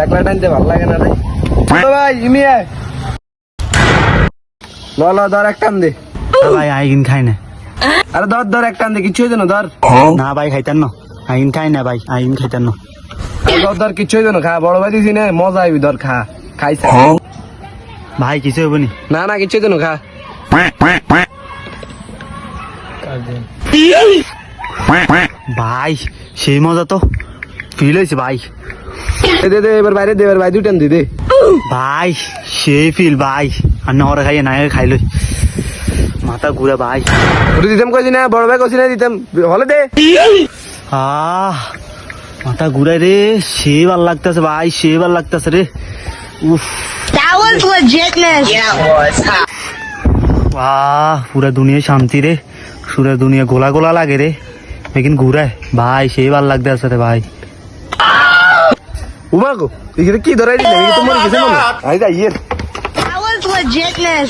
একলা টানতে ভালো লাগে না রে। ভাই ইমিয়া ল ধর এক টান দে। ভাই আইন খাই না। আরে ধর এক টান দে, কিছু হইতো না, ধর। না ভাই খাইতাম না, আইন খাই না ভাই, আইন খাইতাম না। ধর কিছু হইতো না, খা, বড় ভাই দিছি না, মজা আইবি, ধর খা, খাইছা। ভাই কিছু হইব নি? না কিছু হইতো না, খা। ভাই সেই মজা তো ফিল হয়েছে ভাই। দে এবার বাইরে দে, এবার ভাই দুই টান দে। ভাই সেই ফিল ভাই, আর নহরে খাইয়ে না খাইলই মাথা ঘুরে ভাই। ওটা দিতাম কইছি না, বড় ভাই কইছি না দিতাম, হলে দে। মাথা ঘুরে রে, সে ভাল লাগতেছে ভাই, সে ভাল লাগতেছে রে। উফ, That was legitness. পুরা দুনিয়া শান্তি রে, পুরা দুনিয়া গোলা গোলা লাগে রে, লেকিন ঘুরে ভাই সেই ভাল লাগতেছে রে ভাই। উমাগো এখানে কি ধরাই দিলে, তো মরে গেছে মনে হয়। That was legitness.